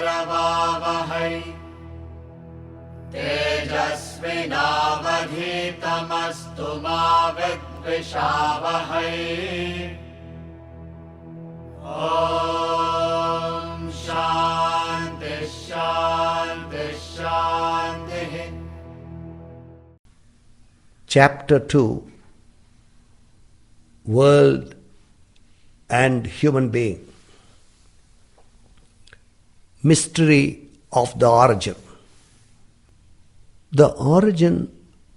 करवावहै तेजस्विनावधीतमस्तु मा विद्विषावहै। ॐ शान्ति शान्ति शान्तिः। Chapter 2, World and Human Being. Mystery of the origin. The origin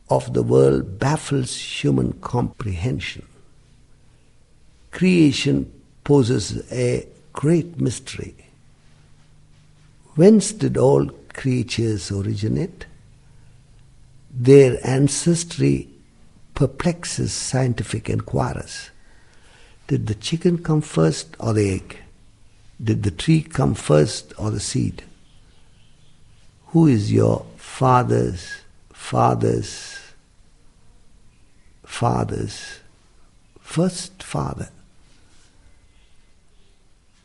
of the world baffles human comprehension. Creation poses a great mystery. Whence did all creatures originate? Their ancestry perplexes scientific inquirers. Did the chicken come first or the egg? Did the tree come first or the seed? Who is your father's first father?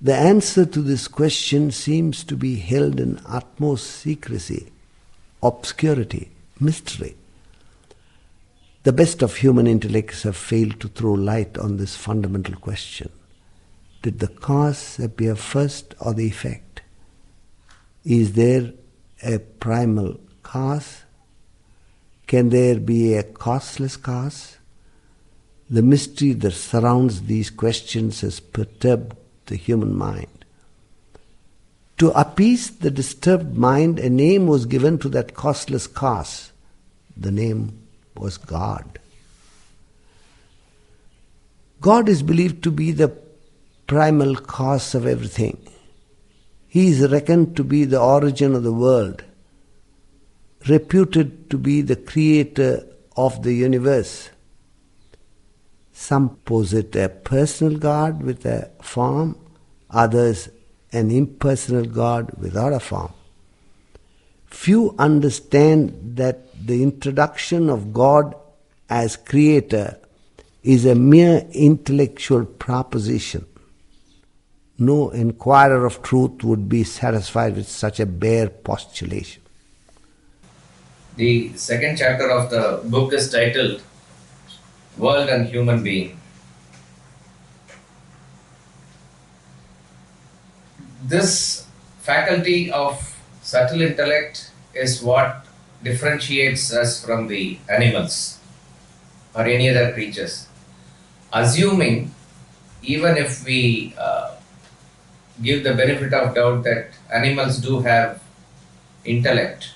The answer to this question seems to be held in utmost secrecy, obscurity, mystery. The best of human intellects have failed to throw light on this fundamental question. Did the cause appear first or the effect? Is there a primal cause? Can there be a causeless cause? The mystery that surrounds these questions has perturbed the human mind. To appease the disturbed mind, a name was given to that causeless cause. The name was God. God is believed to be the primal cause of everything. He is reckoned to be the origin of the world, reputed to be the creator of the universe. Some posit a personal God with a form, others an impersonal God without a form. Few understand that the introduction of God as creator is a mere intellectual proposition. No inquirer of truth would be satisfied with such a bare postulation. The second chapter of the book is titled World and Human Being. This faculty of subtle intellect is what differentiates us from the animals or any other creatures. Assuming, even if we give the benefit of doubt that animals do have intellect,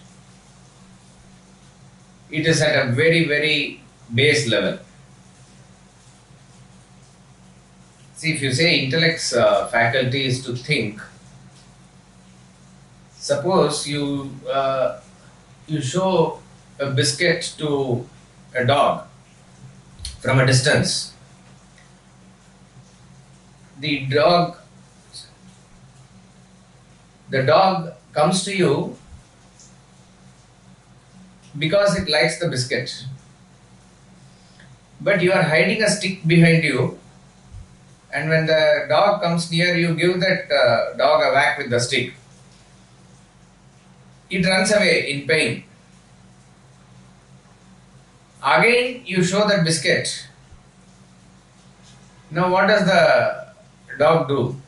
it is at a very, very base level. See, if you say intellect's faculty is to think, suppose you show a biscuit to a dog from a distance. The dog comes to you because it likes the biscuit. But you are hiding a stick behind you, and when the dog comes near, you give that dog a whack with the stick. It runs away in pain. Again, you show that biscuit. Now, what does the dog do?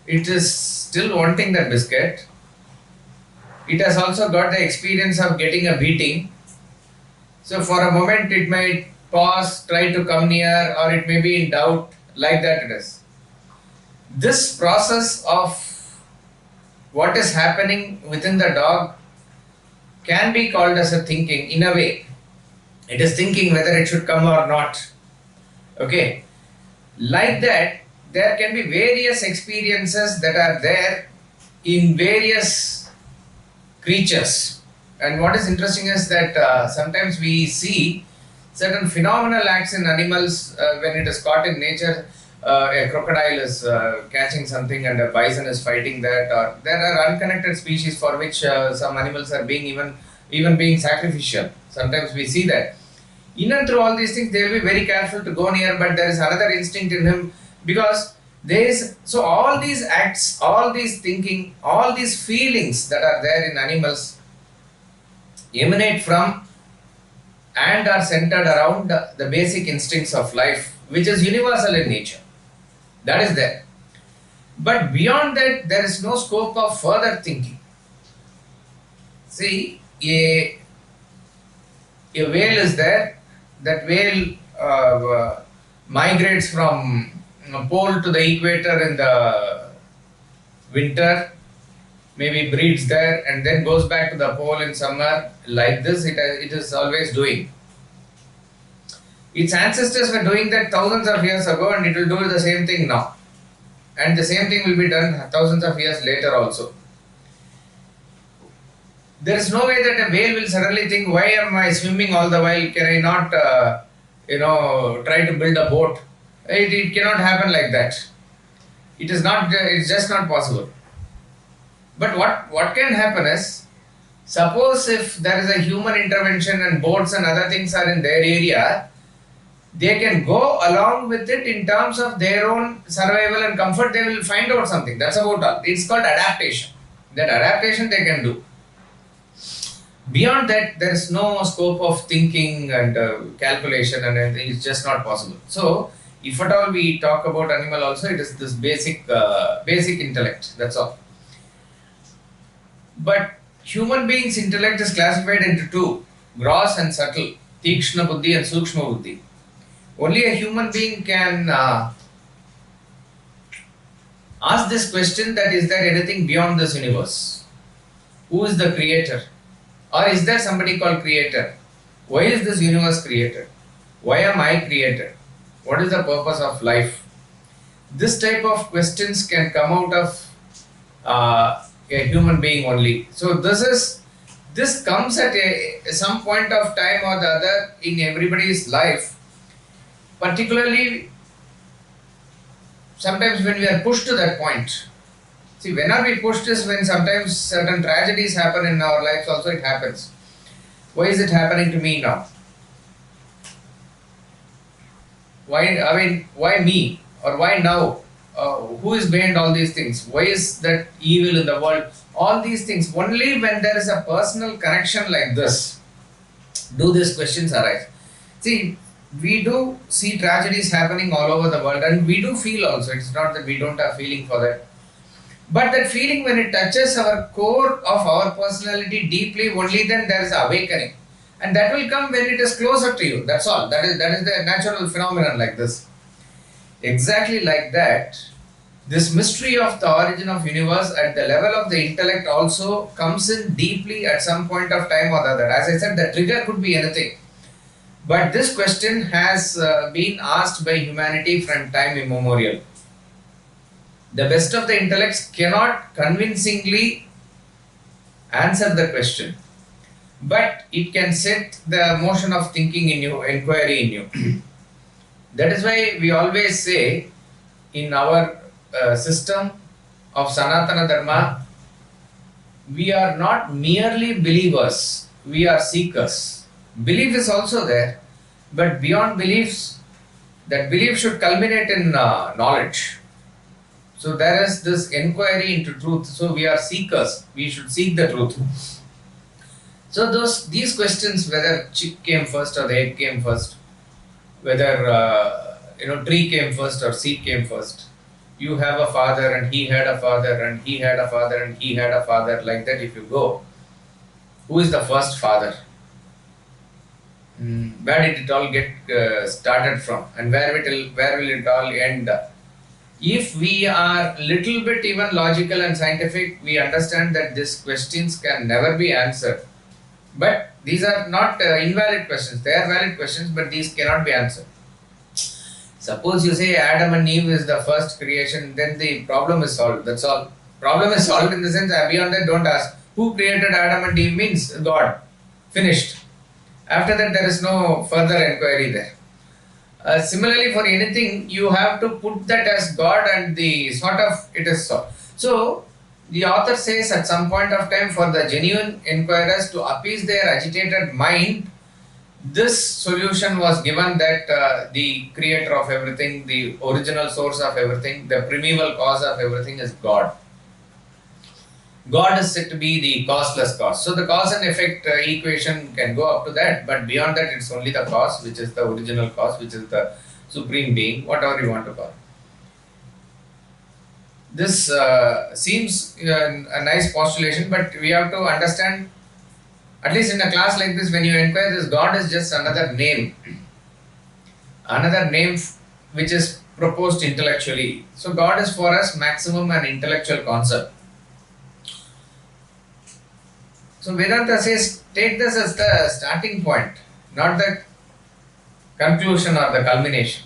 It is still wanting that biscuit. It has also got the experience of getting a beating. So, for a moment, it might pause, try to come near, or it may be in doubt. Like that it is. This process of what is happening within the dog can be called as a thinking in a way. It is thinking whether it should come or not. Okay. Like that, there can be various experiences that are there in various creatures. And what is interesting is that sometimes we see certain phenomenal acts in animals when it is caught in nature. A crocodile is catching something and a bison is fighting that, or there are unconnected species for which some animals are being even being sacrificial. Sometimes we see that. In and through all these things, they will be very careful to go near, but there is another instinct in him, because So all these acts, all these thinking, all these feelings that are there in animals emanate from and are centered around the basic instincts of life, which is universal in nature. That is there. But beyond that, there is no scope of further thinking. See, a whale is there. That whale migrates from pole to the equator in the winter, maybe breeds there and then goes back to the pole in summer. Like this, it is always doing. Its ancestors were doing that thousands of years ago, and it will do the same thing now. And the same thing will be done thousands of years later also. There is no way that a whale will suddenly think, why am I swimming all the while? Can I not, try to build a boat? It cannot happen like that. It's just not possible. But what can happen is, suppose if there is a human intervention and boats and other things are in their area, they can go along with it in terms of their own survival and comfort. They will find out something. That's about all. It's called adaptation. That adaptation they can do. Beyond that, there is no scope of thinking and calculation and everything. It's just not possible. So, if at all we talk about animal also, it is this basic intellect. That's all. But human beings' intellect is classified into two: gross and subtle, tikshna buddhi and sukshma buddhi. Only a human being can ask this question, that is there anything beyond this universe? Who is the creator? Or is there somebody called creator? Why is this universe created? Why am I created? What is the purpose of life? This type of questions can come out of a human being only. So this comes at some point of time or the other in everybody's life. Particularly, sometimes when we are pushed to that point. See, when are we pushed is when sometimes certain tragedies happen in our lives also it happens. Why is it happening to me now? Why me? Or why now? Who is behind all these things? Why is that evil in the world? All these things. Only when there is a personal connection like this, do these questions arise. See, we do see tragedies happening all over the world, and we do feel also. It's not that we don't have feeling for that. But that feeling, when it touches our core of our personality deeply, only then there is awakening. And that will come when it is closer to you. That's all. That is the natural phenomenon like this. Exactly like that, this mystery of the origin of universe at the level of the intellect also comes in deeply at some point of time or the other. As I said, the trigger could be anything. But this question has been asked by humanity from time immemorial. The best of the intellects cannot convincingly answer the question, but it can set the motion of thinking in you, inquiry in you. That is why we always say in our system of Sanatana Dharma, we are not merely believers, we are seekers. Belief is also there, but beyond beliefs, that belief should culminate in knowledge. So there is this inquiry into truth. So we are seekers. We should seek the truth. So these questions, whether chick came first or the egg came first, whether tree came first or seed came first. You have a father and he had a father and he had a father and he had a father. Like that, if you go, who is the first father? Where did it all get started from, and where will it all end? If we are little bit even logical and scientific, we understand that these questions can never be answered. But these are not invalid questions. They are valid questions, but these cannot be answered. Suppose you say Adam and Eve is the first creation, then the problem is solved. That's all. Problem is solved in the sense, beyond that, don't ask. Who created Adam and Eve means God. Finished. After that, there is no further inquiry there. Similarly, for anything, you have to put that as God and the sort of it is so. So, the author says at some point of time, for the genuine inquirers to appease their agitated mind, this solution was given that the creator of everything, the original source of everything, the primeval cause of everything is God. God is said to be the causeless cause. So the cause and effect equation can go up to that, but beyond that it's only the cause, which is the original cause, which is the supreme being, whatever you want to call it. This seems a nice postulation, but we have to understand, at least in a class like this, when you inquire this, God is just another name which is proposed intellectually. So God is for us maximum an intellectual concept. So Vedanta says, take this as the starting point, not the conclusion or the culmination.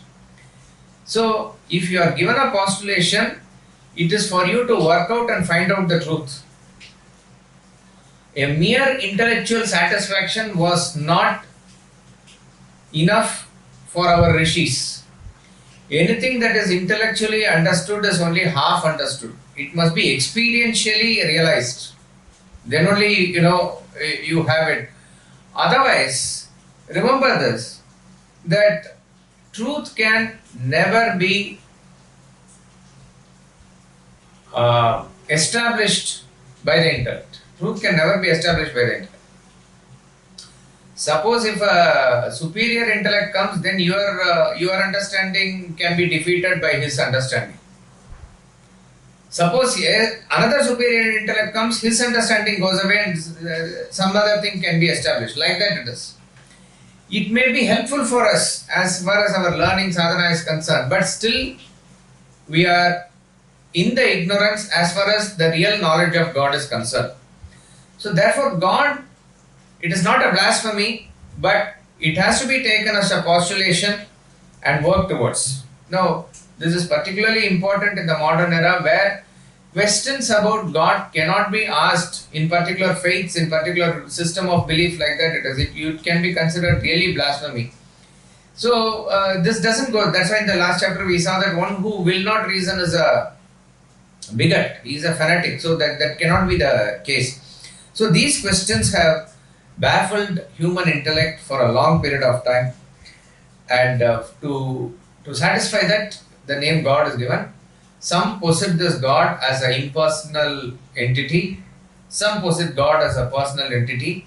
So if you are given a postulation, it is for you to work out and find out the truth. A mere intellectual satisfaction was not enough for our rishis. Anything that is intellectually understood is only half understood. It must be experientially realized. Then only, you have it. Otherwise, remember this, that truth can never be established by the intellect. Truth can never be established by the intellect. Suppose if a superior intellect comes, then your understanding can be defeated by his understanding. Suppose another superior intellect comes, his understanding goes away and some other thing can be established. Like that it is. It may be helpful for us as far as our learning sadhana is concerned, but still we are in the ignorance as far as the real knowledge of God is concerned. So therefore God, it is not a blasphemy, but it has to be taken as a postulation and worked towards. Now, this is particularly important in the modern era where questions about God cannot be asked in particular faiths, in particular system of belief like that. It can be considered really blasphemy. So this doesn't go. That's why in the last chapter we saw that one who will not reason is a bigot. He is a fanatic. So that cannot be the case. So these questions have baffled human intellect for a long period of time, and to satisfy that, the name God is given. Some posit this God as an impersonal entity. Some posit God as a personal entity.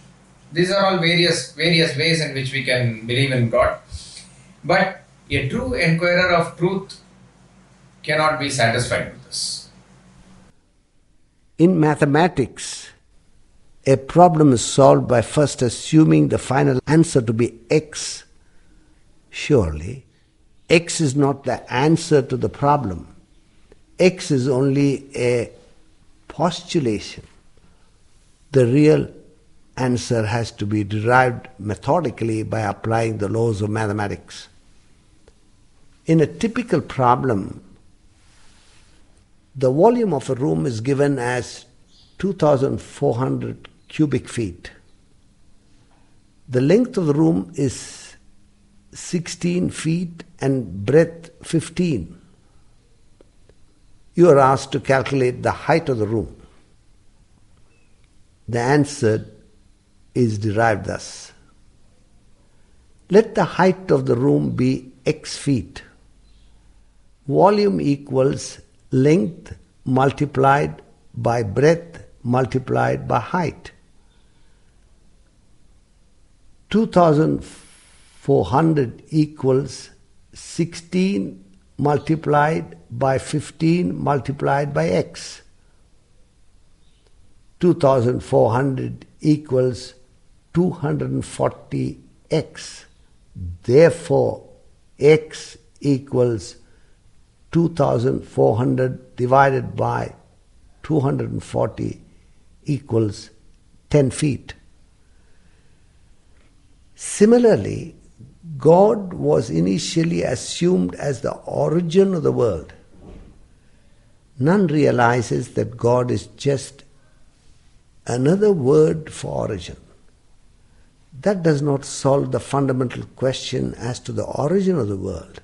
These are all various ways in which we can believe in God. But a true inquirer of truth cannot be satisfied with this. In mathematics, a problem is solved by first assuming the final answer to be x. Surely, x is not the answer to the problem. X is only a postulation. The real answer has to be derived methodically by applying the laws of mathematics. In a typical problem, the volume of a room is given as 2,400 cubic feet. The length of the room is 16 feet and breadth 15. You are asked to calculate the height of the room. The answer is derived thus. Let the height of the room be x feet. Volume equals length multiplied by breadth multiplied by height. 2,400 equals 16 multiplied by 15 multiplied by x. 2,400 equals 240x. Therefore, x equals 2,400 divided by 240 equals 10 feet. Similarly, God was initially assumed as the origin of the world. None realizes that God is just another word for origin. That does not solve the fundamental question as to the origin of the world.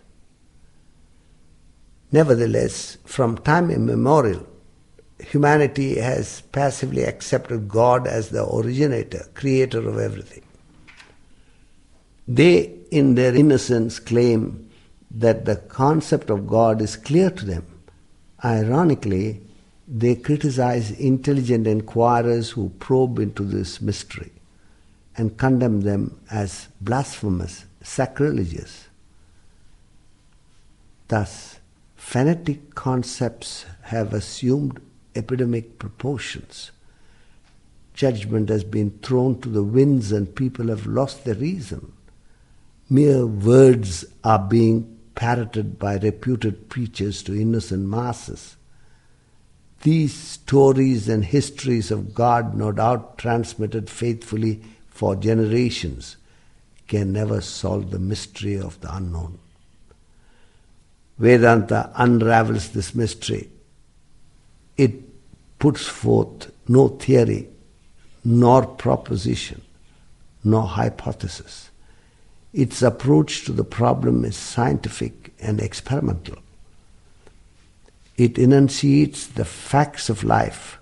Nevertheless, from time immemorial, humanity has passively accepted God as the originator, creator of everything. They, in their innocence, claim that the concept of God is clear to them. Ironically, they criticize intelligent inquirers who probe into this mystery and condemn them as blasphemous, sacrilegious. Thus, fanatic concepts have assumed epidemic proportions. Judgment has been thrown to the winds and people have lost their reason. Mere words are being parroted by reputed preachers to innocent masses. These stories and histories of God, no doubt transmitted faithfully for generations, can never solve the mystery of the unknown. Vedanta unravels this mystery. It puts forth no theory, nor proposition, nor hypothesis. Its approach to the problem is scientific and experimental. It enunciates the facts of life,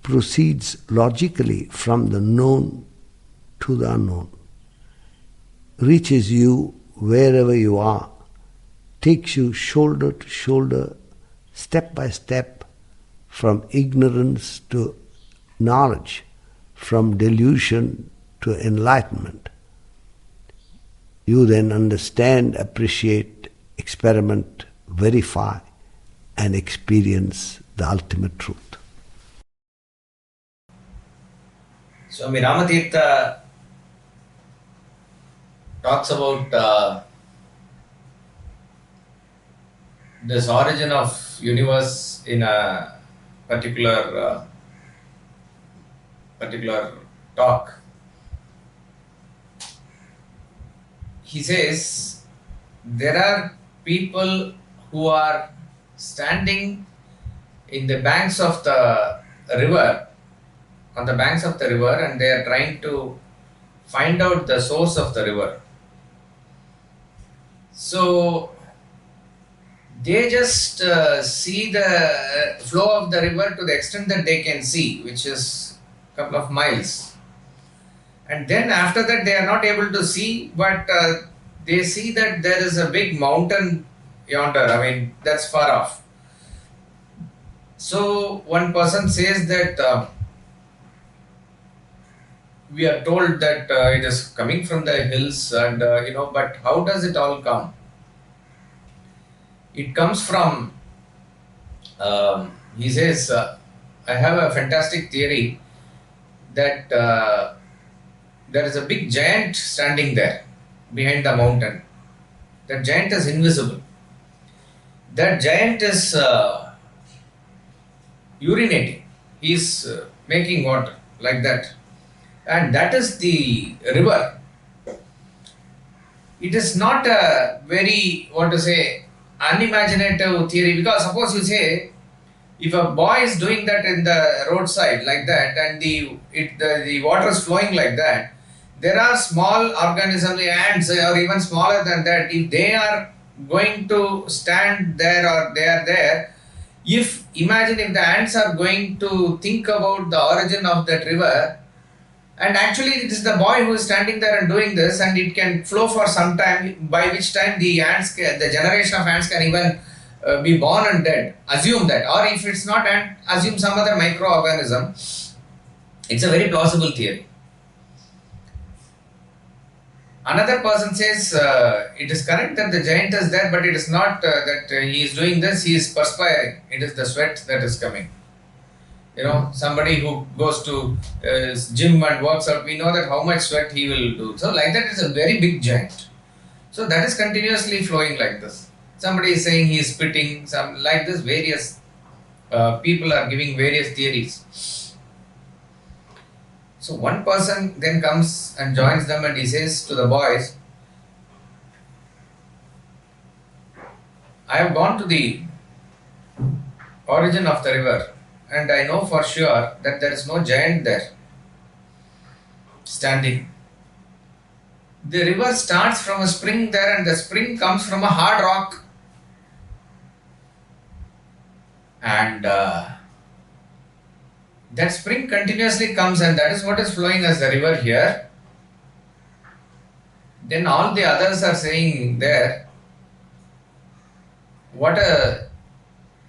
proceeds logically from the known to the unknown, reaches you wherever you are, takes you shoulder to shoulder, step by step, from ignorance to knowledge, from delusion to enlightenment. You then understand, appreciate, experiment, verify, and experience the ultimate truth. Swami Ramatirtha talks about this origin of universe in a particular talk. He says there are people who are standing in the banks of the river, on the banks of the river, and they are trying to find out the source of the river. So they just see the flow of the river to the extent that they can see, which is a couple of miles. And then after that they are not able to see, but they see that there is a big mountain yonder. I mean, that's far off. So one person says that we are told that it is coming from the hills, and but how does it all come? It comes from, he says, I have a fantastic theory that there is a big giant standing there behind the mountain. That giant is invisible. That giant is urinating. He is making water like that. And that is the river. It is not a very, unimaginative theory, because suppose you say, if a boy is doing that in the roadside like that, and the water is flowing like that, there are small organisms, ants, or even smaller than that. If they are going to stand there or they are there, imagine if the ants are going to think about the origin of that river, and actually it is the boy who is standing there and doing this, and it can flow for some time, by which time the generation of ants can even be born and dead. Assume that. Or if it's not ant, assume some other microorganism. It's a very plausible theory. Another person says it is correct that the giant is there, but it is not that he is doing this, he is perspiring. It is the sweat that is coming. Somebody who goes to gym and works out, we know that how much sweat he will do. So like that, it's a very big giant. So that is continuously flowing like this. Somebody is saying he is spitting, like this. Various people are giving various theories. So one person then comes and joins them, and he says to the boys, I have gone to the origin of the river, and I know for sure that there is no giant there standing. The river starts from a spring there, and the spring comes from a hard rock. And that spring continuously comes, and that is what is flowing as the river here. then all the others are saying there, what a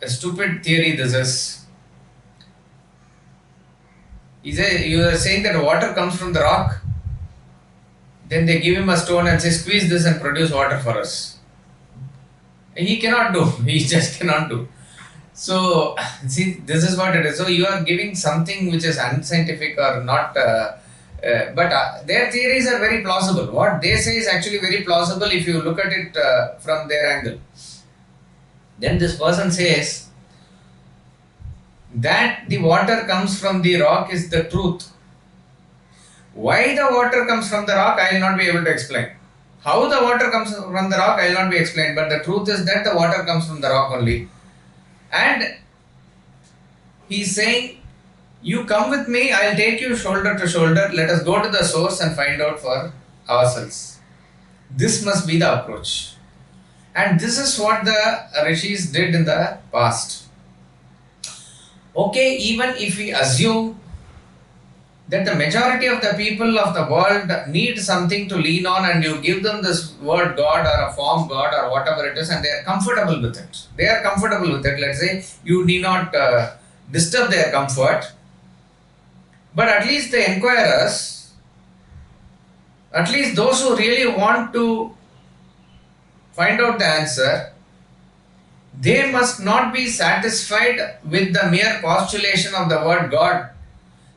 stupid theory this is. You are saying that water comes from the rock. Then they give him a stone and say, squeeze this and produce water for us. He cannot do. He just cannot do. So, see, this is what it is. So, you are giving something which is unscientific or not, but their theories are very plausible. What they say is actually very plausible if you look at it from their angle. Then this person says that the water comes from the rock is the truth. Why the water comes from the rock, I will not be able to explain. How the water comes from the rock, I will not be explained. But the truth is that the water comes from the rock only. And he is saying, you come with me, I will take you shoulder to shoulder. Let us go to the source and find out for ourselves. This must be the approach. And this is what the rishis did in the past. Okay, even if we assume that the majority of the people of the world need something to lean on, and you give them this word God or a form God or whatever it is, and they are comfortable with it. They are comfortable with it. Let's say you need not disturb their comfort. But at least the inquirers, at least those who really want to find out the answer, they must not be satisfied with the mere postulation of the word God.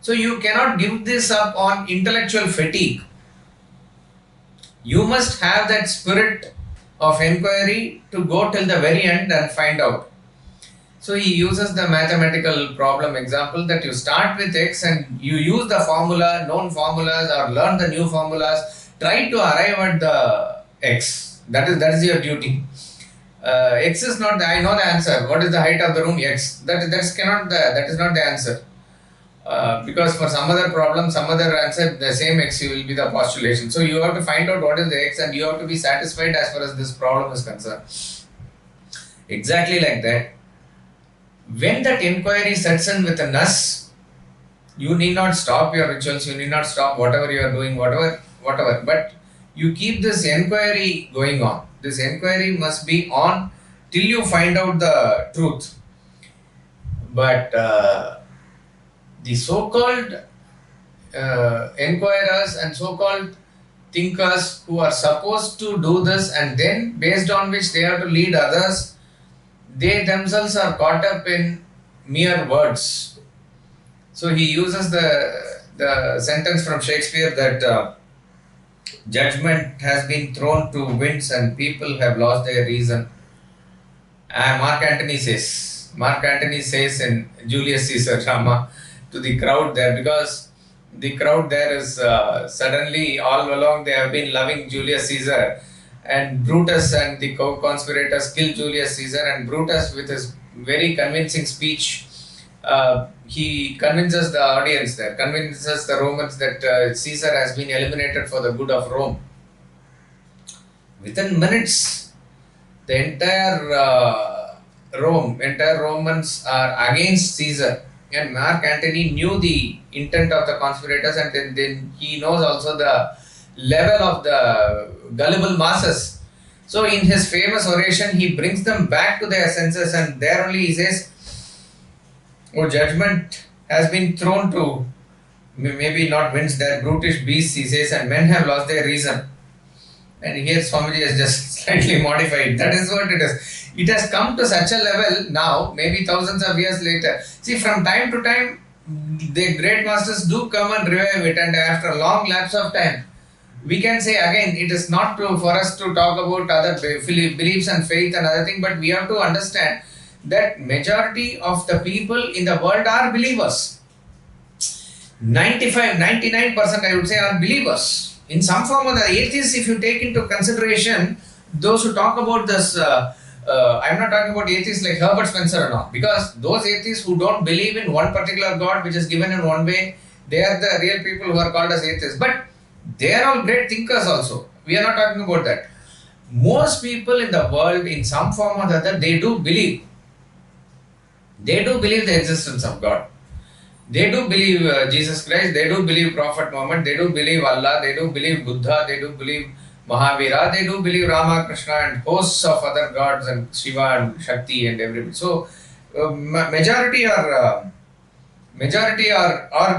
So you cannot give this up on intellectual fatigue. You must have that spirit of inquiry to go till the very end and find out. So he uses the mathematical problem example that you start with X and you use the formula, known formulas, or learn the new formulas. Try to arrive at the X. That is your duty. X is not I know the answer. What is the height of the room? X. That is not the answer. Because for some other problem, some other answer, the same X will be the postulation. So you have to find out what is the X and you have to be satisfied as far as this problem is concerned. Exactly like that. When that inquiry sets in with a nus, you need not stop your rituals, you need not stop whatever you are doing, whatever. But you keep this inquiry going on. This inquiry must be on till you find out the truth. But the so-called inquirers and so-called thinkers who are supposed to do this, and then based on which they have to lead others, they themselves are caught up in mere words. So he uses the sentence from Shakespeare that judgment has been thrown to winds and people have lost their reason. Mark Antony says in Julius Caesar drama to the crowd there, because the crowd there is suddenly all along they have been loving Julius Caesar, and Brutus and the co-conspirators kill Julius Caesar, and Brutus with his very convincing speech he convinces the audience there, convinces the Romans that Caesar has been eliminated for the good of Rome. Within minutes the entire Romans are against Caesar. And Mark Antony knew the intent of the conspirators, and then he knows also the level of the gullible masses. So in his famous oration, he brings them back to their senses, and there only he says, oh, judgment has been thrown to, maybe not winds, they're brutish beasts, he says, and men have lost their reason. And here Swamiji has just slightly modified. That is what it is. It has come to such a level now, maybe thousands of years later. See, from time to time, the great masters do come and revive it, and after a long lapse of time, we can say again, it is not for us to talk about other beliefs and faith and other things, but we have to understand that majority of the people in the world are believers. 99% I would say are believers. In some form or the atheists, if you take into consideration, those who talk about this, I'm not talking about atheists like Herbert Spencer and all, because those atheists who don't believe in one particular God which is given in one way, they are the real people who are called as atheists. But they are all great thinkers also. We are not talking about that. Most people in the world, in some form or the other, they do believe. They do believe the existence of God. They do believe Jesus Christ, they do believe Prophet Muhammad, they do believe Allah, they do believe Buddha, they do believe Mahavira, they do believe Rama, Krishna and hosts of other gods and Shiva and Shakti and everybody. So majority are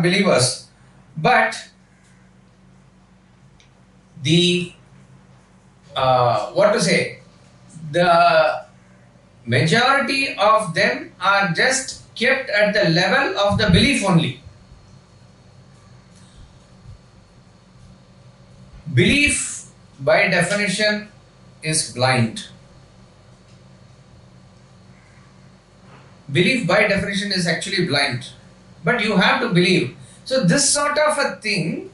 believers, but the what to say, the majority of them are just kept at the level of the belief only. Belief by definition is blind. Belief by definition is actually blind, but you have to believe. So this sort of a thing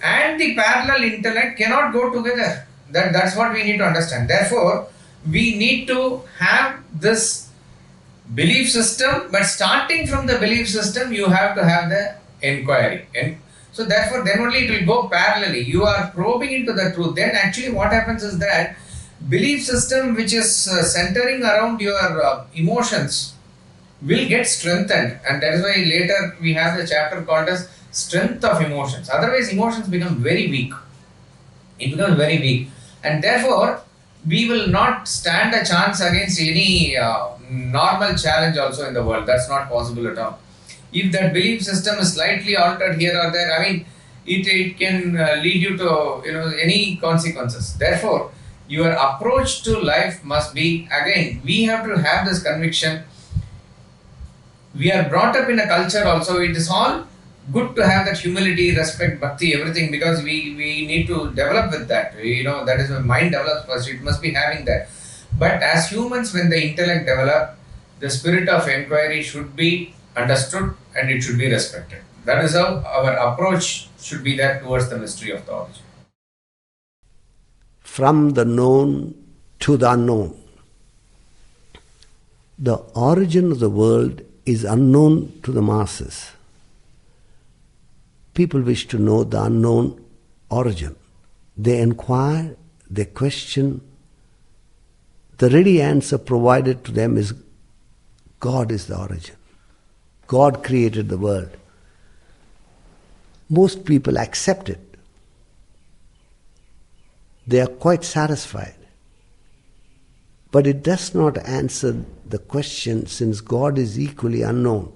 and the parallel intellect cannot go together. That's what we need to understand. Therefore, we need to have this belief system, but starting from the belief system, you have to have the inquiry. And so therefore, then only it will go parallelly. You are probing into the truth. Then actually what happens is that belief system which is centering around your emotions will get strengthened, and that is why later we have the chapter called as strength of emotions. Otherwise emotions become very weak. It becomes very weak, and therefore we will not stand a chance against any normal challenge also in the world. That's not possible at all. If that belief system is slightly altered here or there, I mean, it can lead you to any consequences. Therefore, your approach to life must be, again, we have to have this conviction. We are brought up in a culture also. It is all good to have that humility, respect, bhakti, everything, because we need to develop with that. That is when mind develops first. It must be having that. But as humans, when the intellect develops, the spirit of inquiry should be understood and it should be respected. That is how our approach should be there towards the mystery of the origin. From the known to the unknown. The origin of the world is unknown to the masses. People wish to know the unknown origin. They inquire, they question. The ready answer provided to them is God is the origin. God created the world. Most people accept it. They are quite satisfied. But it does not answer the question, since God is equally unknown.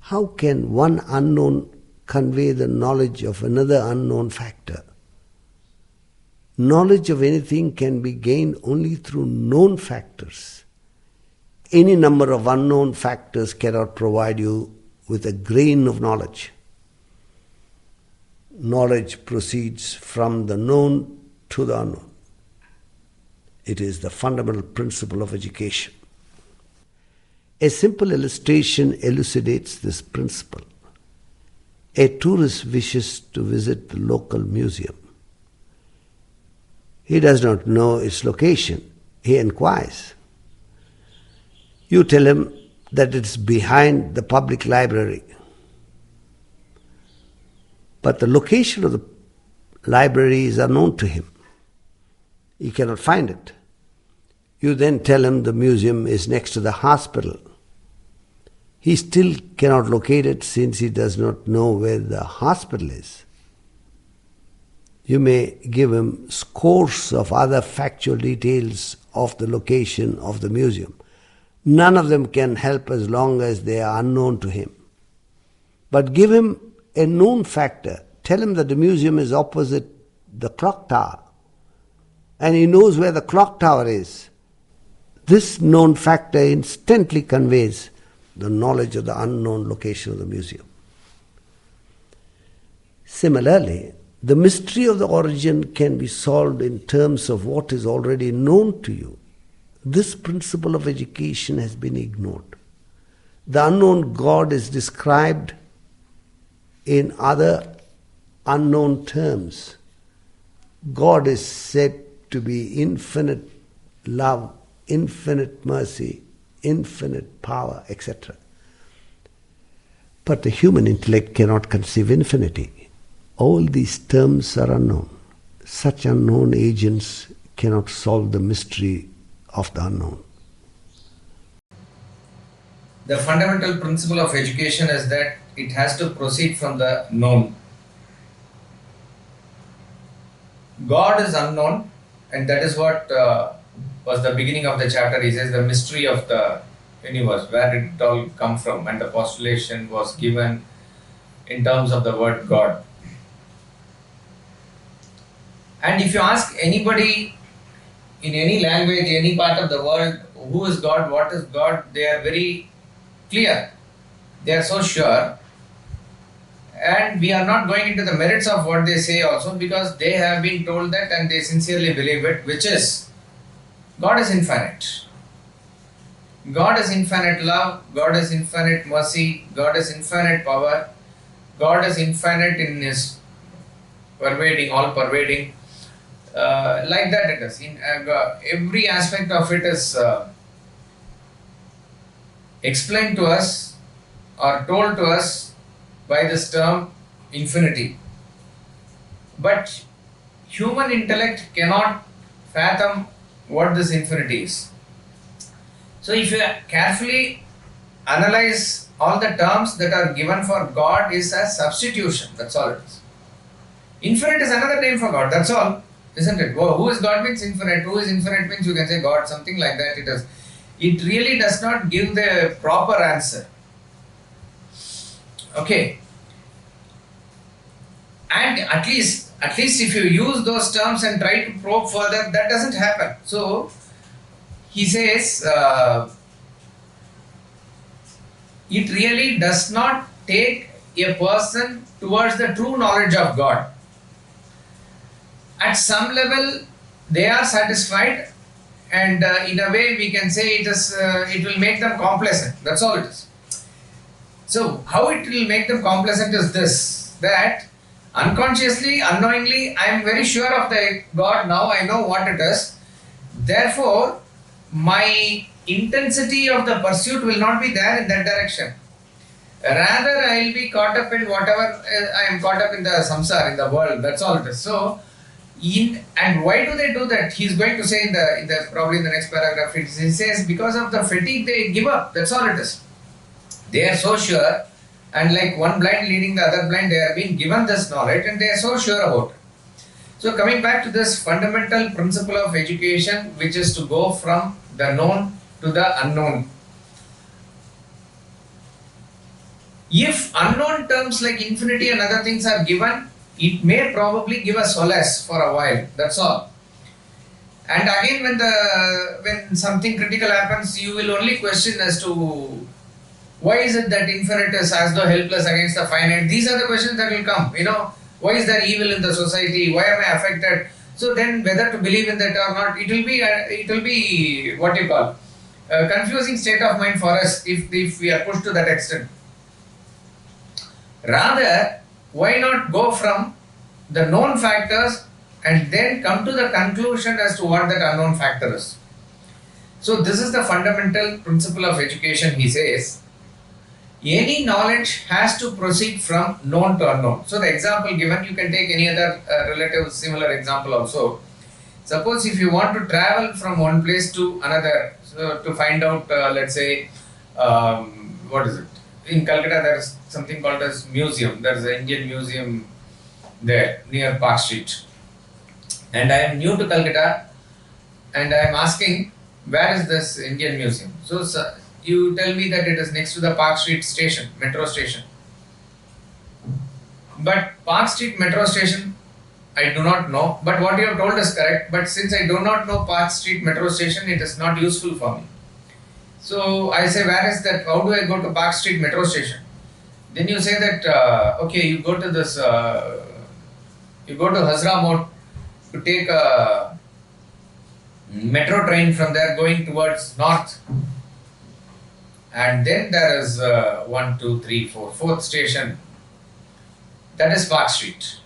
How can one unknown convey the knowledge of another unknown factor? Knowledge of anything can be gained only through known factors. Any number of unknown factors cannot provide you with a grain of knowledge. Knowledge proceeds from the known to the unknown. It is the fundamental principle of education. A simple illustration elucidates this principle. A tourist wishes to visit the local museum. He does not know its location. He inquires. You tell him that it's behind the public library. But the location of the library is unknown to him. He cannot find it. You then tell him the museum is next to the hospital. He still cannot locate it, since he does not know where the hospital is. You may give him scores of other factual details of the location of the museum. None of them can help as long as they are unknown to him. But give him a known factor. Tell him that the museum is opposite the clock tower, and he knows where the clock tower is. This known factor instantly conveys the knowledge of the unknown location of the museum. Similarly, the mystery of the origin can be solved in terms of what is already known to you. This principle of education has been ignored. The unknown God is described in other unknown terms. God is said to be infinite love, infinite mercy, infinite power, etc. But the human intellect cannot conceive infinity. All these terms are unknown. Such unknown agents cannot solve the mystery of the unknown. The fundamental principle of education is that it has to proceed from the known. God is unknown, and that is what was the beginning of the chapter. He says the mystery of the universe, where did it all come from, and the postulation was given in terms of the word God. And if you ask anybody in any language, any part of the world, who is God, what is God, they are very clear. They are so sure. And we are not going into the merits of what they say also, because they have been told that and they sincerely believe it, which is God is infinite. God is infinite love, God is infinite mercy, God is infinite power, God is infinite in His pervading, all pervading. Like that it is. In every aspect of it is explained to us or told to us by this term infinity. But human intellect cannot fathom what this infinity is. So if you carefully analyze all the terms that are given for God is a substitution, that's all it is. Infinite is another name for God, that's all, isn't it? Who is God means infinite, who is infinite means you can say God, something like that it is. It really does not give the proper answer. Okay. And at least if you use those terms and try to probe further, that doesn't happen. So he says it really does not take a person towards the true knowledge of God. At some level they are satisfied, and in a way we can say it will make them complacent, that's all it is. So how it will make them complacent is this, that unconsciously, unknowingly, I am very sure of the God now, I know what it is. Therefore, my intensity of the pursuit will not be there in that direction. Rather, I will be caught up in whatever I am caught up in the samsara, in the world, that's all it is. So, and why do they do that? He is going to say in the probably in the next paragraph, he says because of the fatigue they give up, that's all it is. They are so sure, and like one blind leading the other blind, they are being given this knowledge and they are so sure about it. So coming back to this fundamental principle of education, which is to go from the known to the unknown. If unknown terms like infinity and other things are given, it may probably give us solace for a while, that's all. And again when something critical happens, you will only question as to why is it that infinite is as though helpless against the finite? These are the questions that will come. Why is there evil in the society? Why am I affected? So then, whether to believe in that or not, it will be what you call a confusing state of mind for us if we are pushed to that extent. Rather, why not go from the known factors and then come to the conclusion as to what that unknown factor is? So this is the fundamental principle of education, he says. Any knowledge has to proceed from known to unknown. So the example given, you can take any other relative similar example also. Suppose if you want to travel from one place to another, so to find out, let's say, what is it? In Calcutta there is something called as museum. There is an Indian museum there near Park Street. And I am new to Calcutta and I am asking, where is this Indian museum? So you tell me that it is next to the Park Street station, metro station. But Park Street metro station, I do not know. But what you have told is correct. But since I do not know Park Street metro station, it is not useful for me. So I say, where is that? How do I go to Park Street metro station? Then you say that, okay, you go to this, you go to Hazra Mode to take a metro train from there going towards north. And then there is 1, 2, 3, 4, fourth station. That is Park Street.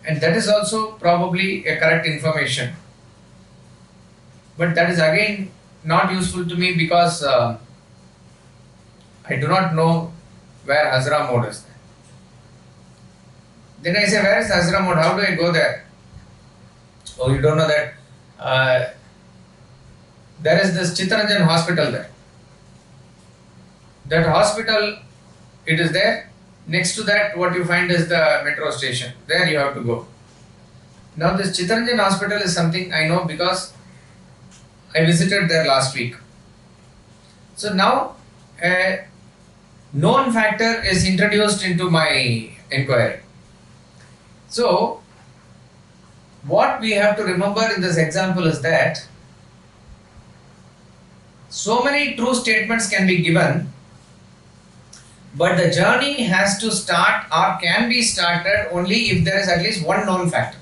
And that is also probably a correct information. But that is again not useful to me because I do not know where Hazra Mode is. Then I say, where is Hazra Mode? How do I go there? Oh, you don't know that? There is this Chittaranjan hospital there. That hospital, it is there. Next to that, what you find is the metro station. There you have to go. Now this Chittaranjan hospital is something I know because I visited there last week. So now a known factor is introduced into my inquiry. So what we have to remember in this example is that so many true statements can be given, but the journey has to start or can be started only if there is at least one known factor.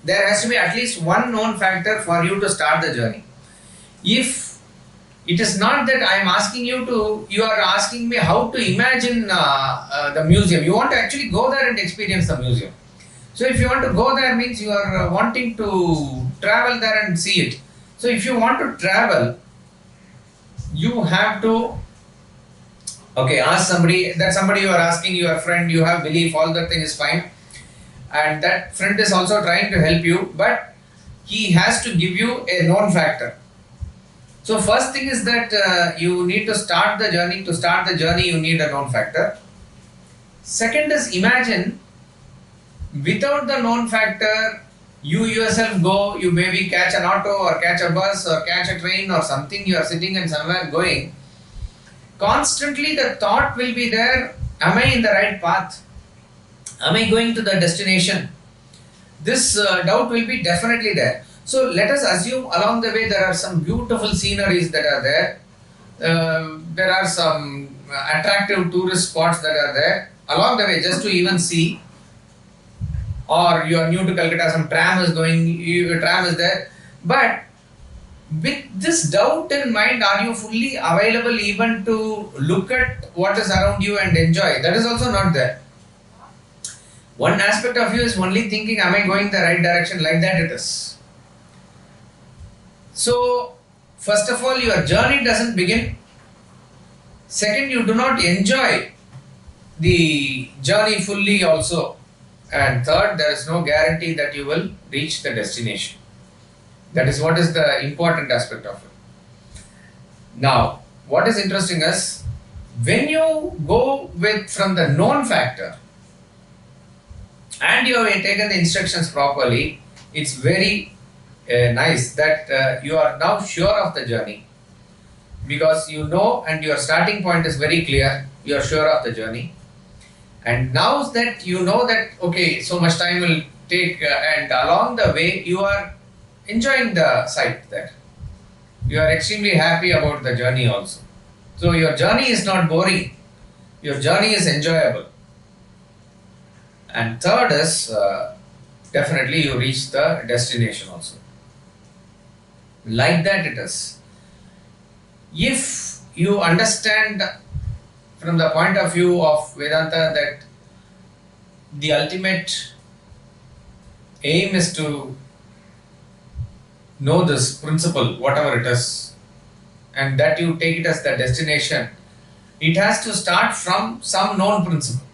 There has to be at least one known factor for you to start the journey. If it is not that I am asking you to, you are asking me how to imagine the museum. You want to actually go there and experience the museum. So if you want to go there means you are wanting to travel there and see it. So if you want to travel, you have to ask somebody, that somebody you are asking, your friend, you have belief, all that thing is fine, and that friend is also trying to help you, but he has to give you a known factor. So first thing is that you need to start the journey. To start the journey you need a known factor. Second is, imagine without the known factor you yourself go, you maybe catch an auto or catch a bus or catch a train or something, you are sitting and somewhere going. Constantly the thought will be there, am I in the right path? Am I going to the destination? This doubt will be definitely there. So let us assume along the way there are some beautiful sceneries that are there. There are some attractive tourist spots that are there along the way, just to even see. Or you are new to Calcutta, some tram is going, your tram is there. But with this doubt in mind, are you fully available even to look at what is around you and enjoy? That is also not there. One aspect of you is only thinking, am I going the right direction? Like that it is. So, first of all, your journey doesn't begin. Second, you do not enjoy the journey fully also. And third, there is no guarantee that you will reach the destination. That is what is the important aspect of it. Now, what is interesting is, when you go from the known factor and you have taken the instructions properly, it's very nice that you are now sure of the journey, because you know and your starting point is very clear, you are sure of the journey. And now that you know that, okay, so much time will take and along the way you are enjoying the sight there. You are extremely happy about the journey also. So your journey is not boring. Your journey is enjoyable. And third is, definitely you reach the destination also. Like that it is. If you understand from the point of view of Vedanta that the ultimate aim is to know this principle, whatever it is, and that you take it as the destination, it has to start from some known principle.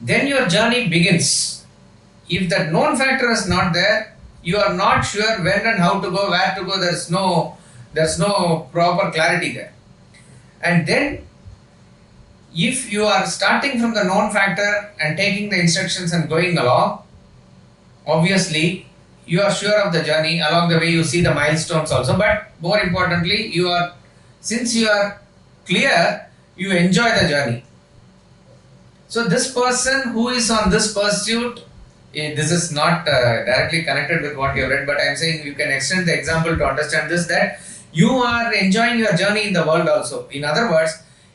Then your journey begins. If that known factor is not there, you are not sure when and how to go, where to go, there's no proper clarity there. And then, if you are starting from the known factor and taking the instructions and going along, obviously you are sure of the journey. Along the way you see the milestones also, but more importantly, since you are clear, you enjoy the journey. So this person who is on this pursuit, this is not directly connected with what you have read, but I am saying you can extend the example to understand this, that you are enjoying your journey in the world also. In other words,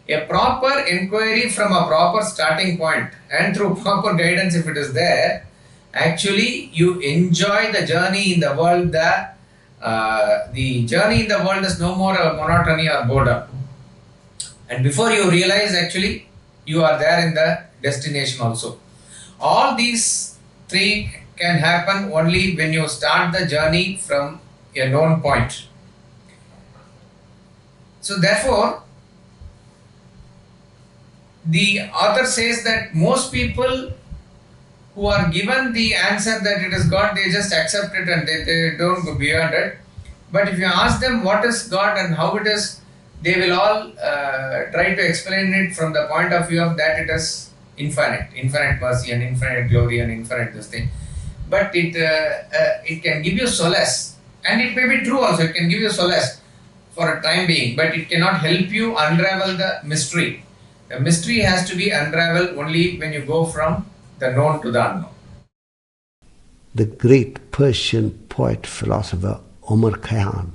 a proper inquiry from a proper starting point and through proper guidance, if it is there, actually you enjoy the journey in the world. The journey in the world is no more a monotony or boredom. And before you realize, actually you are there in the destination also. All these three can happen only when you start the journey from a known point. So therefore, the author says that most people who are given the answer that it is God, they just accept it and they don't go beyond it. But if you ask them what is God and how it is, they will all try to explain it from the point of view of that it is infinite mercy and infinite glory and infinite this thing. but it can give you solace, and it may be true also. It can give you solace for a time being, but it cannot help you unravel the mystery. The mystery has to be unraveled only when you go from the known to the unknown. The great Persian poet-philosopher Omar Khayyam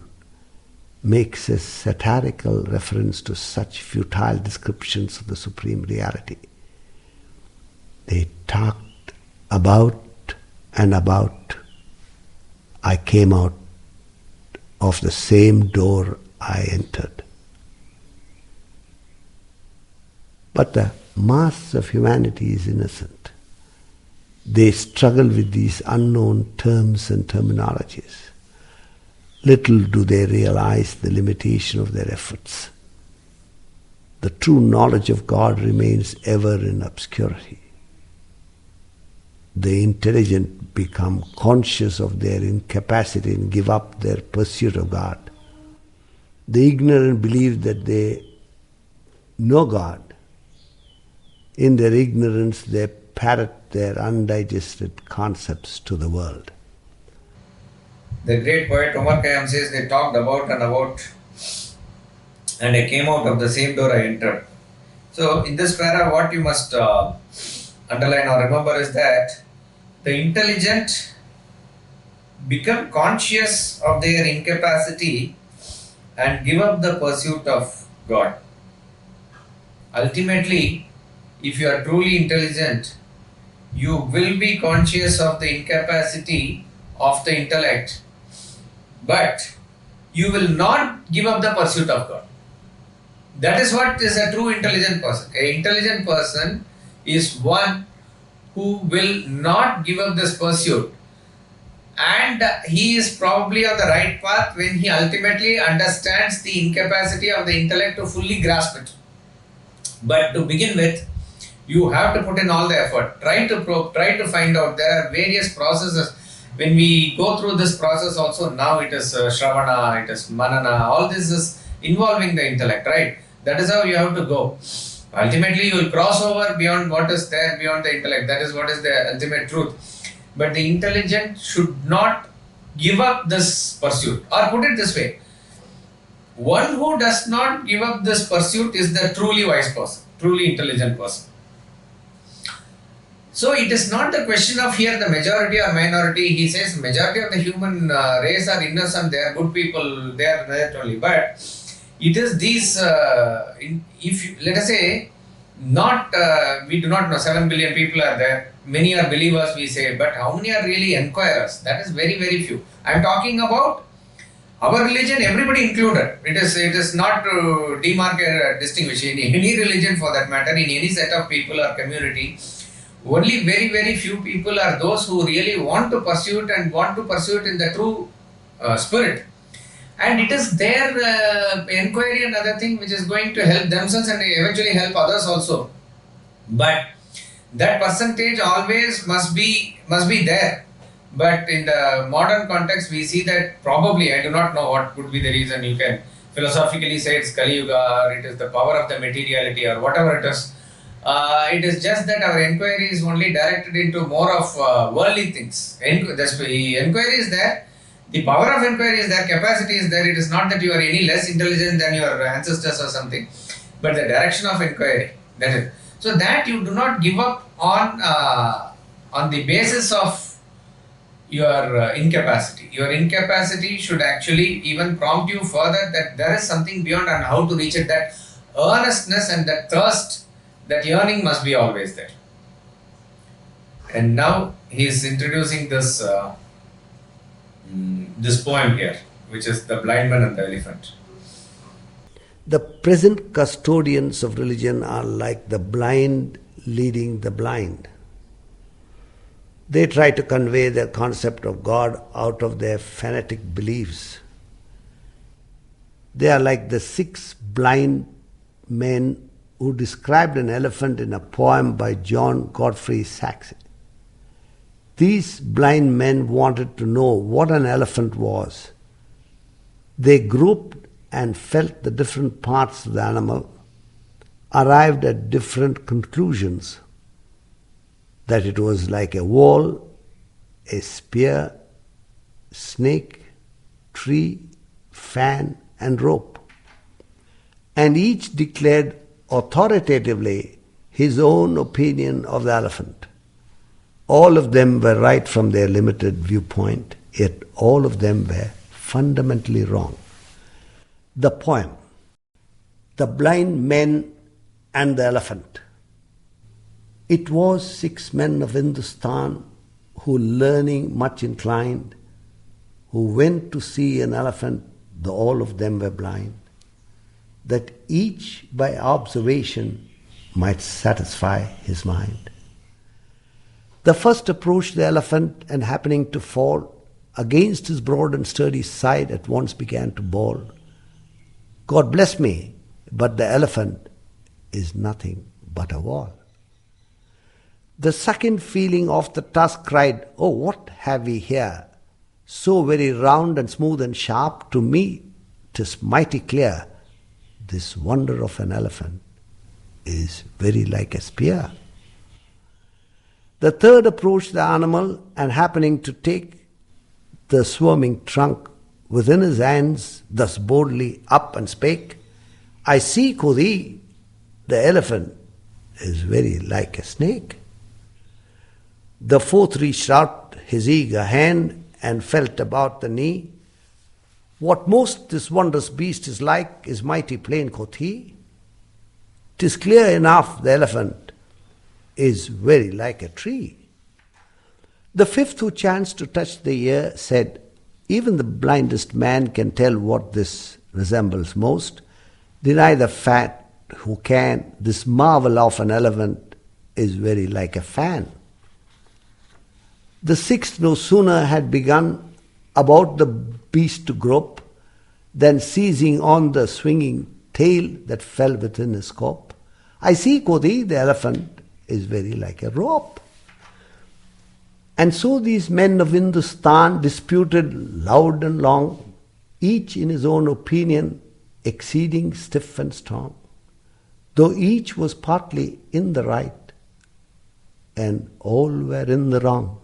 makes a satirical reference to such futile descriptions of the Supreme Reality. They talked about and about. I came out of the same door I entered. But the mass of humanity is innocent. They struggle with these unknown terms and terminologies. Little do they realize the limitation of their efforts. The true knowledge of God remains ever in obscurity. The intelligent become conscious of their incapacity and give up their pursuit of God. The ignorant believe that they know God. In their ignorance, they parrot their undigested concepts to the world. The great poet Omar Khayyam says they talked about and about, and I came out of the same door I entered. So in this para, what you must underline or remember is that the intelligent become conscious of their incapacity and give up the pursuit of God. Ultimately, if you are truly intelligent, you will be conscious of the incapacity of the intellect, but you will not give up the pursuit of God. That is what is a true intelligent person. An intelligent person is one who will not give up this pursuit, and he is probably on the right path when he ultimately understands the incapacity of the intellect to fully grasp it. But to begin with, you have to put in all the effort. Try to probe, try to find out. There are various processes. When we go through this process also, now it is Shravana, it is Manana, all this is involving the intellect, right? That is how you have to go. Ultimately, you will cross over beyond what is there, beyond the intellect. That is what is the ultimate truth. But the intelligent should not give up this pursuit. Or put it this way, one who does not give up this pursuit is the truly wise person, truly intelligent person. So it is not the question of here the majority or minority. He says majority of the human race are innocent, they are good people, they are there only. But it is these, if you, let us say, not we do not know, 7 billion people are there. Many are believers, we say, but how many are really enquirers? That is very, very few. I am talking about our religion, everybody included. It is not to demarcate, distinguish any religion for that matter, in any set of people or community. Only very, very few people are those who really want to pursue it and want to pursue it in the true spirit. And it is their inquiry and other thing which is going to help themselves and eventually help others also. But that percentage always must be there. But in the modern context, we see that probably, I do not know what could be the reason. You can philosophically say it's Kali Yuga, or it is the power of the materiality, or whatever it is. It is just that our inquiry is only directed into more of worldly things. The inquiry is there, the power of inquiry is there, capacity is there. It is not that you are any less intelligent than your ancestors or something, but the direction of inquiry, that is. So that you do not give up on the basis of your incapacity. Your incapacity should actually even prompt you further that there is something beyond and how to reach it. That earnestness and that thirst, that yearning must be always there. And now he is introducing this this poem here, which is The Blind Man and the Elephant. The present custodians of religion are like the blind leading the blind. They try to convey their concept of God out of their fanatic beliefs. They are like the 6 blind men who described an elephant in a poem by Godfrey Saxe. These blind men wanted to know what an elephant was. They grouped and felt the different parts of the animal, arrived at different conclusions. That it was like a wall, a spear, snake, tree, fan, and rope. And each declared authoritatively his own opinion of the elephant. All of them were right from their limited viewpoint, yet all of them were fundamentally wrong. The poem, The Blind Men and the Elephant. It was 6 men of Hindustan who, learning much inclined, who went to see an elephant, though all of them were blind, that each by observation might satisfy his mind. The first approached the elephant, and happening to fall against his broad and sturdy side, at once began to bawl, God bless me, but the elephant is nothing but a wall. The second, feeling of the tusk, cried, Oh, what have we here? So very round and smooth and sharp, to me 'tis mighty clear. This wonder of an elephant is very like a spear. The third approached the animal, and happening to take the swarming trunk within his hands, thus boldly up and spake, I see, quoth he, the elephant is very like a snake. The fourth reached out his eager hand and felt about the knee. What most this wondrous beast is like is mighty plain, quoth he. 'Tis clear enough the elephant is very like a tree. The fifth, who chanced to touch the ear, said, Even the blindest man can tell what this resembles most. Deny the fat who can, this marvel of an elephant is very like a fan. The sixth no sooner had begun about the beast to grope, than seizing on the swinging tail that fell within his scope, I see, quoth he, the elephant is very like a rope. And so these men of Hindustan disputed loud and long, each in his own opinion, exceeding stiff and strong, though each was partly in the right, and all were in the wrong.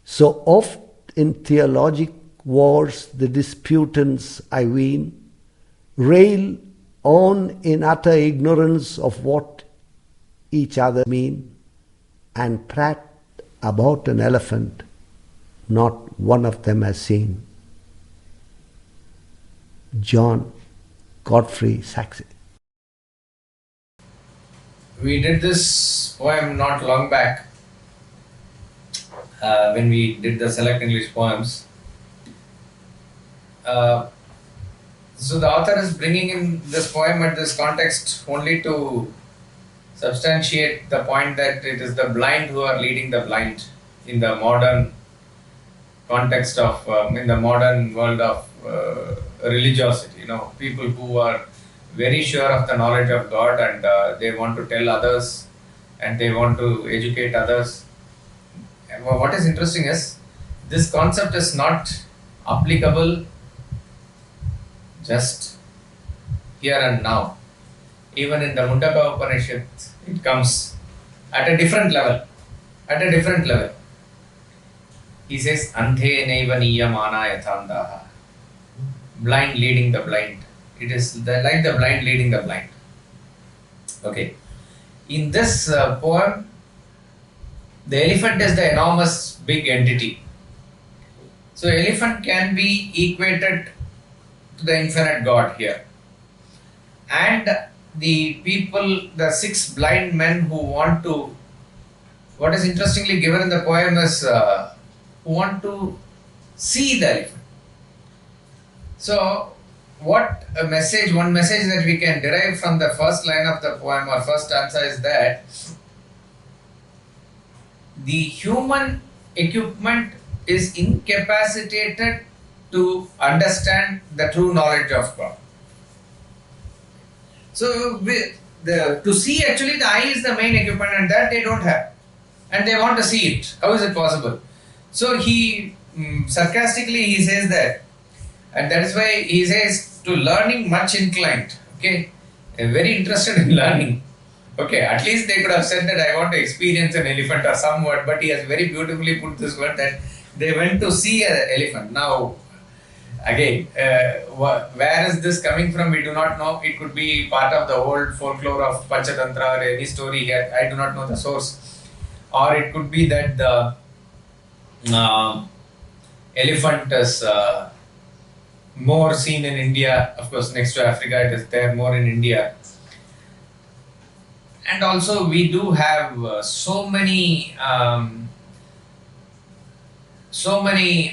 So oft in theologic wars the disputants, I ween, rail on in utter ignorance of what each other mean, and prate about an elephant not one of them has seen. John Godfrey Saxe. We did this poem not long back when we did the Select English Poems. So the author is bringing in this poem at this context only to substantiate the point that it is the blind who are leading the blind in the modern context of, in the modern world of religiosity. People who are very sure of the knowledge of God, and they want to tell others and they want to educate others. And what is interesting is this concept is not applicable just here and now. Even in the Mundaka Upanishad, it comes at a different level. At a different level. He says, Anthe neva niyamana yathandaha. Blind leading the blind. It is like the blind leading the blind. Okay. In this poem, the elephant is the enormous big entity. So elephant can be equated to the infinite God here. And the people, the 6 blind men who want to, what is interestingly given in the poem is who want to see the elephant. So what one message that we can derive from the first line of the poem or first stanza is that the human equipment is incapacitated to understand the true knowledge of God. So to see, actually the eye is the main equipment, and that they don't have, and they want to see it. How is it possible? So he sarcastically he says that, and that is why he says to learning much inclined. Okay, very interested in learning, Okay, at least they could have said that I want to experience an elephant or some word, but he has very beautifully put this word that they went to see an elephant. Now, again, where is this coming from? We do not know. It could be part of the old folklore of Panchatantra or any story here. I do not know the source. Or it could be that the elephant is more seen in India. Of course, next to Africa, it is there more in India. And also, we do have so many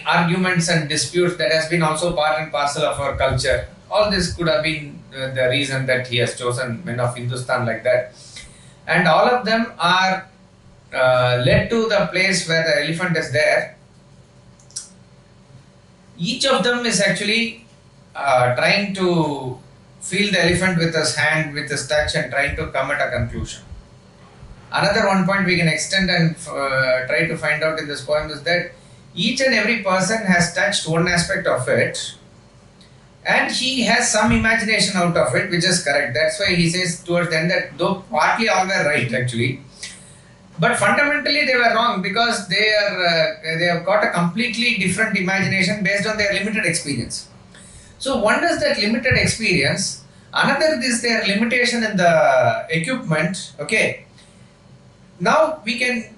arguments and disputes that has been also part and parcel of our culture. All this could have been the reason that he has chosen men of Hindustan like that. And all of them are led to the place where the elephant is there. Each of them is actually trying to feel the elephant with his hand, with his touch, and trying to come at a conclusion. Another one point we can extend and try to find out in this poem is that each and every person has touched one aspect of it, and he has some imagination out of it, which is correct. That's why he says towards the end that though partly all were right actually, but fundamentally they were wrong because they have got a completely different imagination based on their limited experience. So one is that limited experience, another is their limitation in the equipment. Okay. Now we can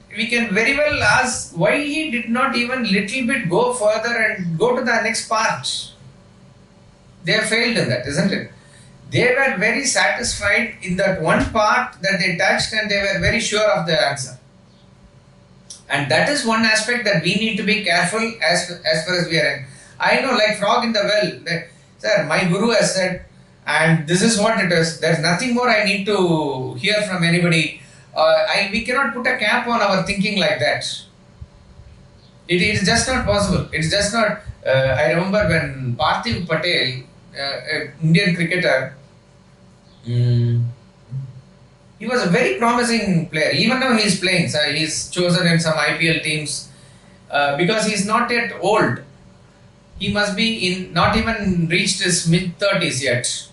very well ask why he did not even little bit go further and go to the next part. They have failed in that, isn't it? They were very satisfied in that one part that they touched and they were very sure of the answer. And that is one aspect that we need to be careful as far as we are in. I know, like frog in the well, sir, my guru has said, and this is what it is. There's nothing more I need to hear from anybody. We cannot put a cap on our thinking like that. It is just not possible. It's just not. I remember when Parthiv Patel, an Indian cricketer, he was a very promising player. Even now he is playing. So he's chosen in some IPL teams because he's not yet old. He must be not even reached his mid-30s yet.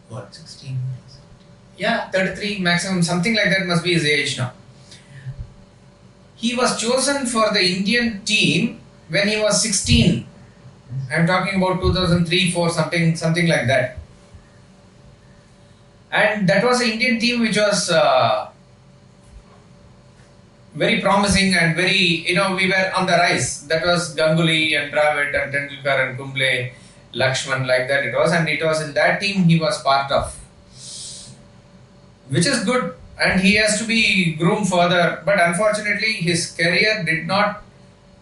What, 16? Yeah, 33 maximum, something like that must be his age now. He was chosen for the Indian team when he was 16. I'm talking about 2003-4, something like that. And that was an Indian team which was very promising and very, we were on the rise. That was Ganguly and Dravid and Tendulkar and Kumble, Lakshman, like that it was. And it was in that team he was part of, which is good. And he has to be groomed further. But unfortunately, his career did not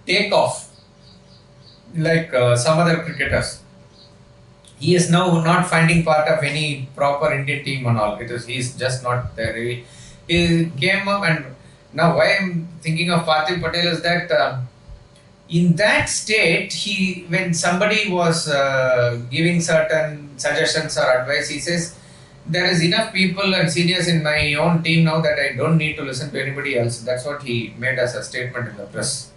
take off like some other cricketers. He is now not finding part of any proper Indian team and all. He's just not there. He came up, and now why I'm thinking of Parthiv Patel is that in that state, when somebody was giving certain suggestions or advice, he says, there is enough people and seniors in my own team now that I don't need to listen to anybody else. That's what he made as a statement in the press.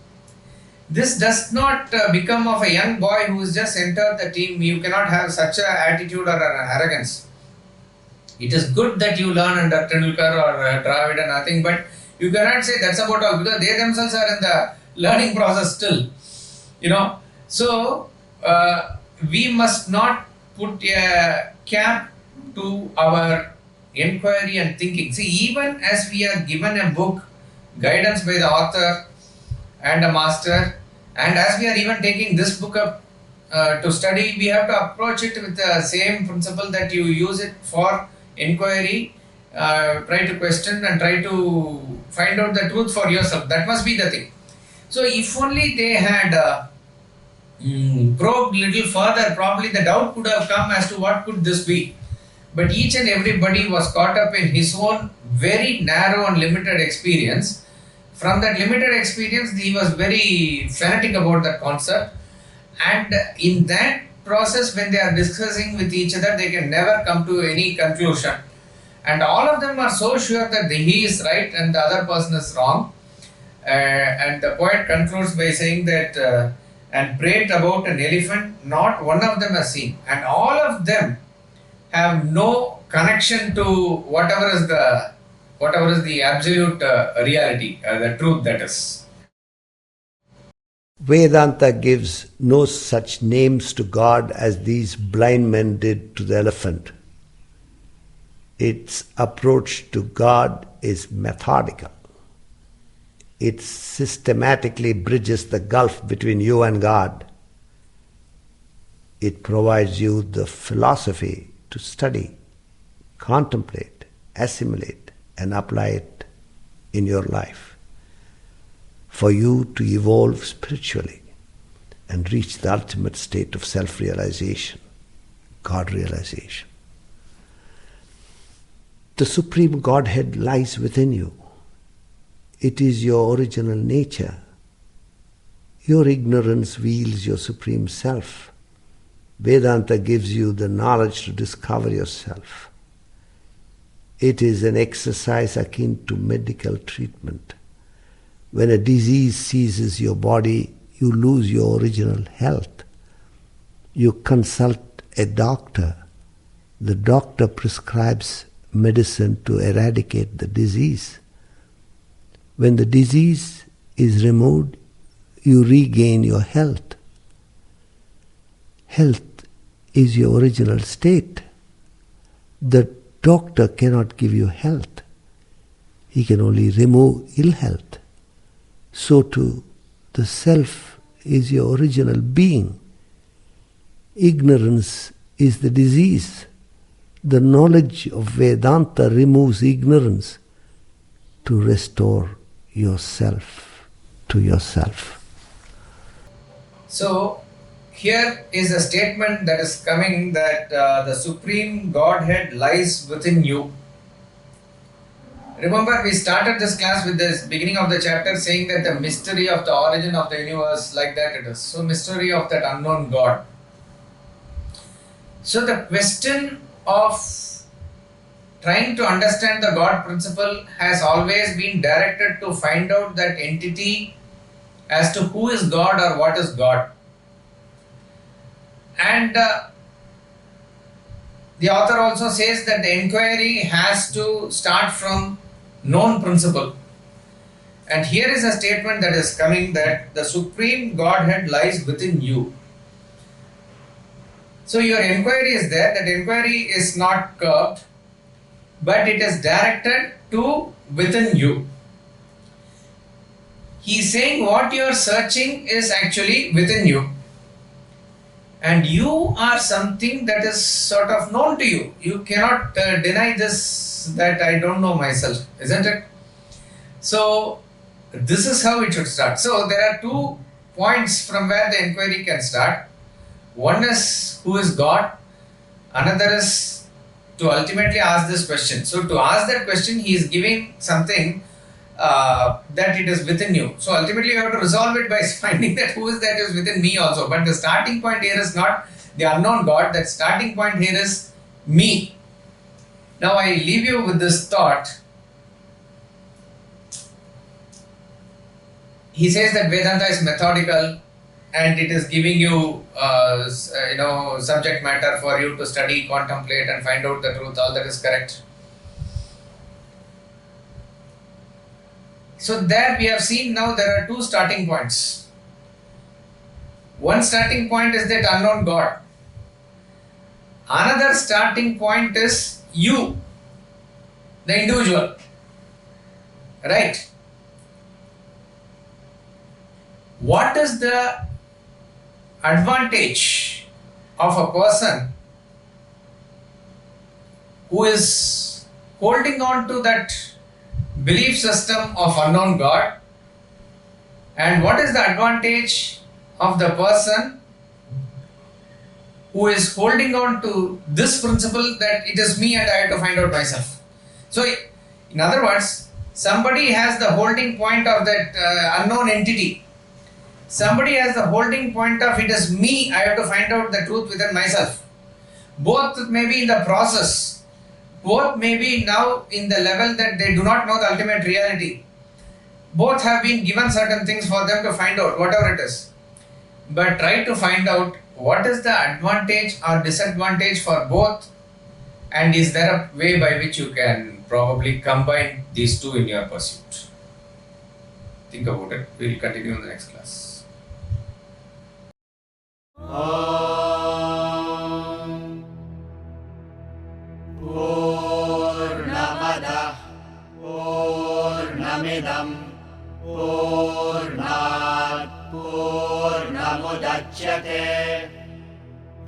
This does not become of a young boy who has just entered the team. You cannot have such an attitude or an arrogance. It is good that you learn under Tendulkar or Dravid and nothing, but you cannot say that's about all because they themselves are in the learning process still. So we must not put a cap to our inquiry and thinking. See, even as we are given a book, guidance by the author and a master, and as we are even taking this book up to study, we have to approach it with the same principle that you use it for inquiry, try to question and try to find out the truth for yourself. That must be the thing. So if only they had probed little further, probably the doubt could have come as to what could this be. But each and everybody was caught up in his own very narrow and limited experience. From that limited experience, he was very fanatic about that concept. And in that process, when they are discussing with each other, they can never come to any conclusion. And all of them are so sure that he is right and the other person is wrong. And the poet concludes by saying that, and prate about an elephant, not one of them has seen. And all of them have no connection to whatever is the absolute reality, the truth that is. Vedanta gives no such names to God as these blind men did to the elephant. Its approach to God is methodical. It systematically bridges the gulf between you and God. It provides you the philosophy to study, contemplate, assimilate, and apply it in your life for you to evolve spiritually and reach the ultimate state of self-realization, God-realization. The Supreme Godhead lies within you. It is your original nature. Your ignorance wields your Supreme Self. Vedanta gives you the knowledge to discover yourself. It is an exercise akin to medical treatment. When a disease seizes your body, you lose your original health. You consult a doctor. The doctor prescribes medicine to eradicate the disease. When the disease is removed, you regain your health. Health is your original state. The doctor cannot give you health. He can only remove ill health. So too, the self is your original being. Ignorance is the disease. The knowledge of Vedanta removes ignorance to restore yourself to yourself. So, here is a statement that is coming that the Supreme Godhead lies within you. Remember, we started this class with this beginning of the chapter saying that the mystery of the origin of the universe, like that it is. So, mystery of that unknown God. So, the question of trying to understand the God principle has always been directed to find out that entity as to who is God or what is God. And the author also says that the inquiry has to start from known principle. And here is a statement that is coming that the Supreme Godhead lies within you. So your inquiry is there. That inquiry is not curved, but it is directed to within you. He is saying what you are searching is actually within you. And you are something that is sort of known to you. You cannot deny this, that I don't know myself, isn't it? So, this is how it should start. So, there are 2 points from where the inquiry can start. One is who is God. Another is to ultimately ask this question. So, to ask that question, he is giving something that it is within you. So ultimately you have to resolve it by finding that who is that is within me also. But the starting point here is not the unknown God. That starting point here is me. Now I leave you with this thought. He says that Vedanta is methodical and it is giving you subject matter for you to study, contemplate and find out the truth. All that is correct. So there we have seen now there are 2 starting points. One starting point is that unknown God. Another starting point is you, the individual. Right? What is the advantage of a person who is holding on to that belief system of unknown God, and what is the advantage of the person who is holding on to this principle that it is me and I have to find out myself? So, in other words, somebody has the holding point of that unknown entity. Somebody has the holding point of it is me, I have to find out the truth within myself. Both may be in the process. Both may be now in the level that they do not know the ultimate reality. Both have been given certain things for them to find out, whatever it is. But try to find out what is the advantage or disadvantage for both And is there a way by which you can probably combine these two in your pursuit? Think about it. We'll continue in the next class. Poornam Adah Poornamidam Poornat Poornamudachyate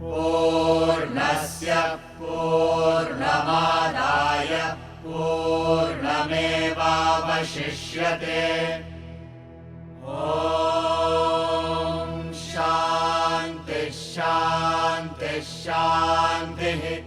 Poornasya Poornamadaya Poornamevavashishyate. Om Shanti Shanti Shanti.